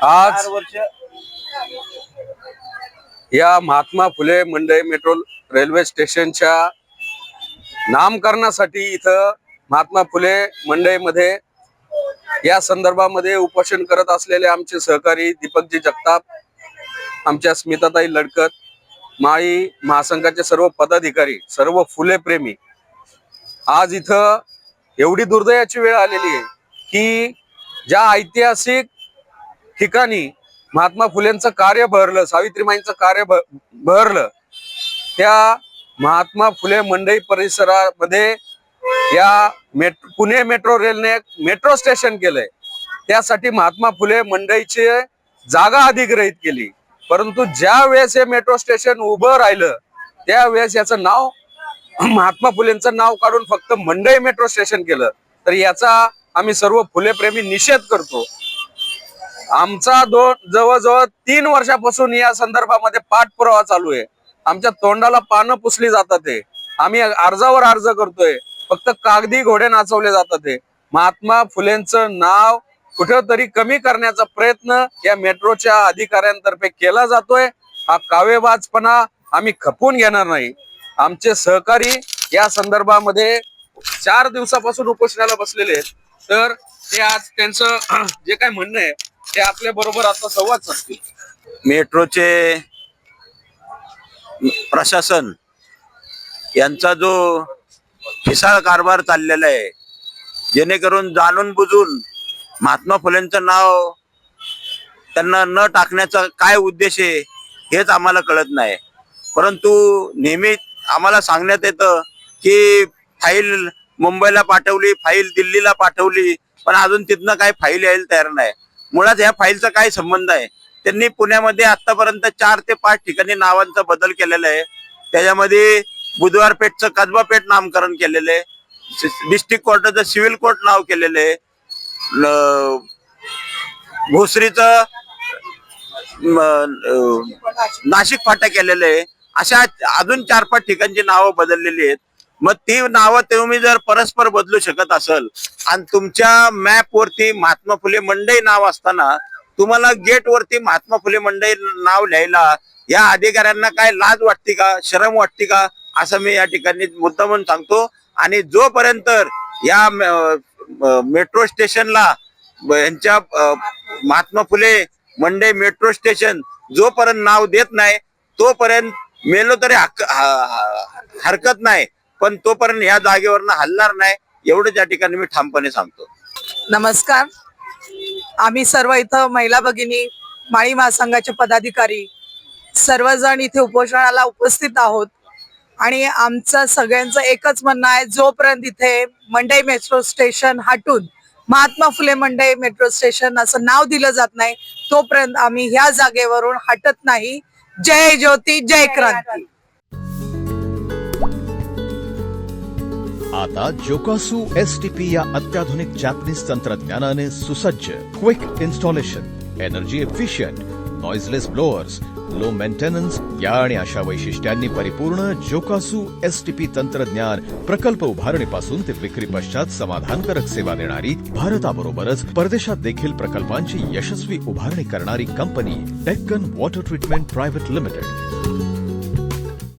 आज या महात्मा फुले मंडई metro railway स्टेशनच्या नामकरणासाठी इथं महात्मा फुले मंडईमध्ये या संदर्भामध्ये उपोषण करत असलेले आमचे सहकारी दीपकजी जगताप, आमच्या स्मिताताई लडकत, माई महासंघाचे सर्व पदाधिकारी, सर्व फुले प्रेमी आज इथं एवढी दुर्दैवाची वेळ आलेली आहे की ज्या ऐतिहासिक ठिकाणी महात्मा फुलेंचं कार्य बहरलं, सावित्रीमाईंचं कार्य बहरलं, त्या महात्मा फुले मंडई परिसरामध्ये या पुणे मेट्रो रेलने एक मेट्रो स्टेशन केलंय. त्यासाठी महात्मा फुले मंडईची जागा अधिग्रहित केली. परंतु ज्या वेळेस हे मेट्रो स्टेशन उभं राहिलं त्यावेळेस याचं नाव महात्मा फुलेंचं नाव काढून फक्त मंडई मेट्रो स्टेशन केलं. तर याचा आम्ही सर्व फुले प्रेमी निषेध करतो. आमचा जवळजवळ 3 वर्षापासून या संदर्भामध्ये पाठपुरावा चालू आहे. आमच्या तोंडाला पानं पुसली जातात. आम्ही अर्जावर अर्ज करतोय, फक्त कागदी घोडे नाचवले जातात. महात्मा फुलेंचं नाव कुठेतरी कमी करण्याचा प्रयत्न या मेट्रोच्या अधिकाऱ्यांतर्फे केला जातोय. हा कावेबाजपणा आम्ही खपवून घेणार नाही. आमचे सहकारी या संदर्भामध्ये 4 दिवसापासून उपोषणाला बसलेले आहेत. तर ते आज त्यांचं जे काय म्हणणं आहे ते आपल्या बरोबर आता संवाद साधतील. मेट्रोचे प्रशासन यांचा जो फिसाळ कारभार चाललेला आहे, जेणेकरून जाणून बुजून महात्मा फुलेंचं नाव त्यांना न टाकण्याचा काय उद्देश आहे हेच आम्हाला कळत नाही. परंतु नेहमी आम्हाला सांगण्यात येतं की फाईल मुंबईला पाठवली, फाईल दिल्लीला पाठवली, पण अजून तिथनं काय फाईल यायला तयार नाही. मुळात ह्या फाईलचा काय संबंध आहे? त्यांनी पुण्यामध्ये आतापर्यंत 4 ते 5 ठिकाणी नावांचा बदल केलेला आहे. त्याच्यामध्ये बुधवार पेठचं कसबा पेठ नामकरण केलेलं आहे, डिस्ट्रिक्ट कोर्टाचं सिव्हिल कोर्ट नाव केलेलं आहे, भोसरीचं नाशिक फाटा केलेलं आहे. अशा अजून 4-5 ठिकाणची नावं बदललेली आहेत. मग ती नावं तुम्ही जर परस्पर बदलू शकत असेल आणि तुमच्या मॅप वरती महात्मा फुले मंडई नाव असताना तुम्हाला गेट वरती महात्मा फुले मंडई नाव लिहायला या अधिकाऱ्यांना काय लाज वाटते का, शरम वाटते का, असं मी या ठिकाणी मुद्दा म्हणून सांगतो. आणि जोपर्यंत या मेट्रो स्टेशनला यांच्या महात्मा फुले मंडई मेट्रो स्टेशन जोपर्यंत नाव देत नाही तोपर्यंत मेलो तरी हरकत नाही, पण तोपर्यंत या जागेवरनं हलणार नाही, एवढंच या ठिकाणी मी ठामपणे सांगतो. नमस्कार. आम्ही सर्व इथं महिला भगिनी, माळी महासंघाचे पदाधिकारी सर्वजण इथे उपोषणाला उपस्थित आहोत. आणि आमचं सगळ्यांचं एकच म्हणणं आहे, जोपर्यंत इथे मंडई मेट्रो स्टेशन हटून महात्मा फुले मंडई मेट्रो स्टेशन असं नाव दिलं जात नाही तोपर्यंत आम्ही ह्या जागेवरून हटत नाही. जय ज्योती, जय क्रांती. आता जोकासू STP या अत्याधुनिक जॅपनीज तंत्रज्ञानाने सुसज्ज, quick installation, energy efficient, noiseless blowers, low maintenance या आणि अशा वैशिष्ट्यांनी परिपूर्ण जोकासू STP तंत्रज्ञान प्रकल्प उभारणीपासून ते विक्री पश्चात समाधानकारक सेवा देणारी, भारताबरोबरच परदेशात देखील प्रकल्पांची यशस्वी उभारणी करणारी company Deccan water treatment private limited.